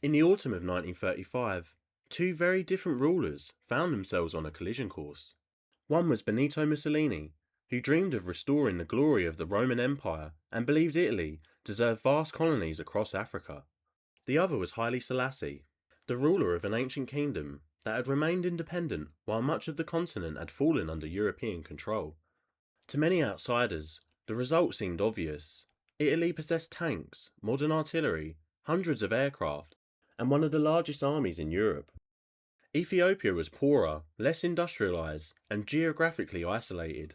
In the autumn of 1935, two very different rulers found themselves on a collision course. One was Benito Mussolini, who dreamed of restoring the glory of the Roman Empire and believed Italy deserved vast colonies across Africa. The other was Haile Selassie, the ruler of an ancient kingdom that had remained independent while much of the continent had fallen under European control. To many outsiders, the result seemed obvious. Italy possessed tanks, modern artillery, hundreds of aircraft, and one of the largest armies in Europe. Ethiopia was poorer, less industrialised, and geographically isolated.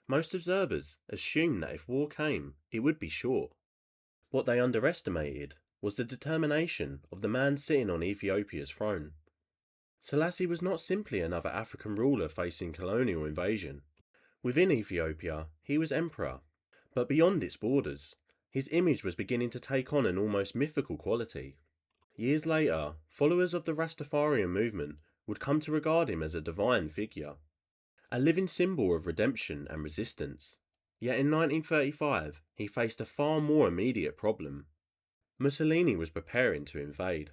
Most observers assumed that if war came, it would be short. What they underestimated was the determination of the man sitting on Ethiopia's throne. Selassie was not simply another African ruler facing colonial invasion. Within Ethiopia, he was emperor, but beyond its borders, his image was beginning to take on an almost mythical quality. Years later, followers of the Rastafarian movement would come to regard him as a divine figure, a living symbol of redemption and resistance. Yet in 1935, he faced a far more immediate problem. Mussolini was preparing to invade.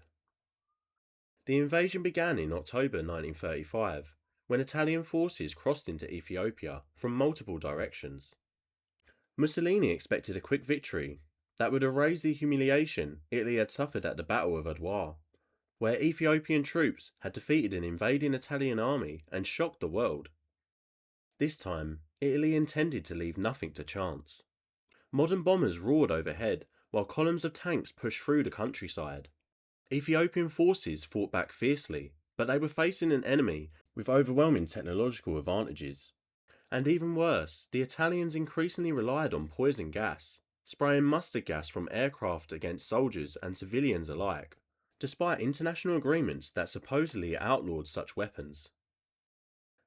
The invasion began in October 1935, when Italian forces crossed into Ethiopia from multiple directions. Mussolini expected a quick victory that would erase the humiliation Italy had suffered at the Battle of Adwa, where Ethiopian troops had defeated an invading Italian army and shocked the world. This time, Italy intended to leave nothing to chance. Modern bombers roared overhead while columns of tanks pushed through the countryside. Ethiopian forces fought back fiercely, but they were facing an enemy with overwhelming technological advantages. And even worse, the Italians increasingly relied on poison gas, spraying mustard gas from aircraft against soldiers and civilians alike, despite international agreements that supposedly outlawed such weapons.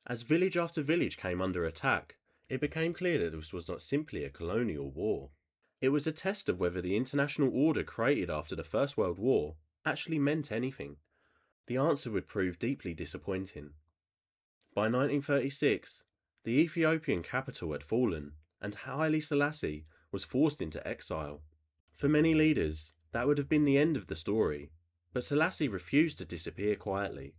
As village after village came under attack, it became clear that this was not simply a colonial war. It was a test of whether the international order created after the First World War actually meant anything. The answer would prove deeply disappointing. By 1936, the Ethiopian capital had fallen, and Haile Selassie was forced into exile. For many leaders, that would have been the end of the story, but Selassie refused to disappear quietly.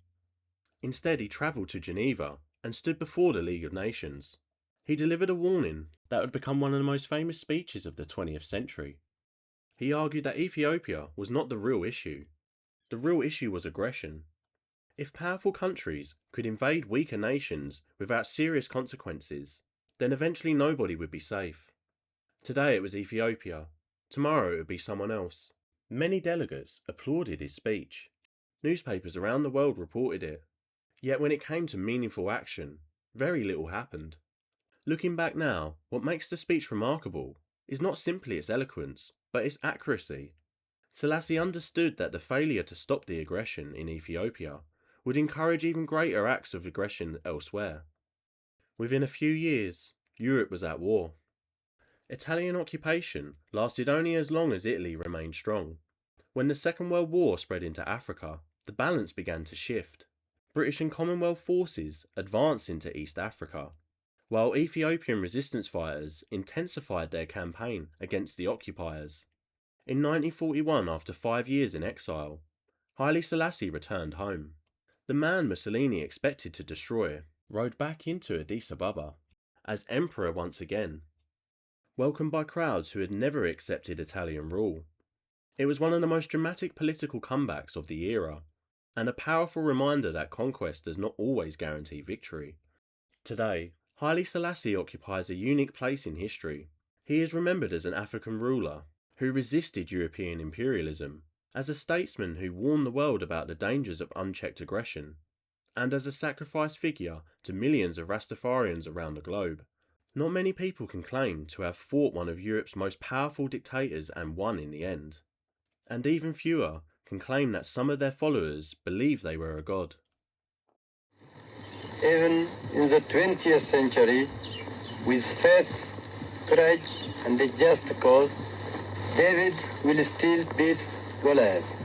Instead, he travelled to Geneva and stood before the League of Nations. He delivered a warning that would become one of the most famous speeches of the 20th century. He argued that Ethiopia was not the real issue. The real issue was aggression. If powerful countries could invade weaker nations without serious consequences, then eventually nobody would be safe. Today it was Ethiopia. Tomorrow it would be someone else. Many delegates applauded his speech. Newspapers around the world reported it. Yet when it came to meaningful action, very little happened. Looking back now, what makes the speech remarkable is not simply its eloquence, but its accuracy. Selassie understood that the failure to stop the aggression in Ethiopia would encourage even greater acts of aggression elsewhere. Within a few years, Europe was at war. Italian occupation lasted only as long as Italy remained strong. When the Second World War spread into Africa, the balance began to shift. British and Commonwealth forces advanced into East Africa, while Ethiopian resistance fighters intensified their campaign against the occupiers. In 1941, after 5 years in exile, Haile Selassie returned home. The man Mussolini expected to destroy rode back into Addis Ababa as emperor once again, welcomed by crowds who had never accepted Italian rule. It was one of the most dramatic political comebacks of the era, and a powerful reminder that conquest does not always guarantee victory. Today, Haile Selassie occupies a unique place in history. He is remembered as an African ruler who resisted European imperialism, as a statesman who warned the world about the dangers of unchecked aggression, and as a sacrificed figure to millions of Rastafarians around the globe. Not many people can claim to have fought one of Europe's most powerful dictators and won in the end. And even fewer can claim that some of their followers believed they were a god. Even in the 20th century, with faith, courage, and a just cause, David will still beat Goliath.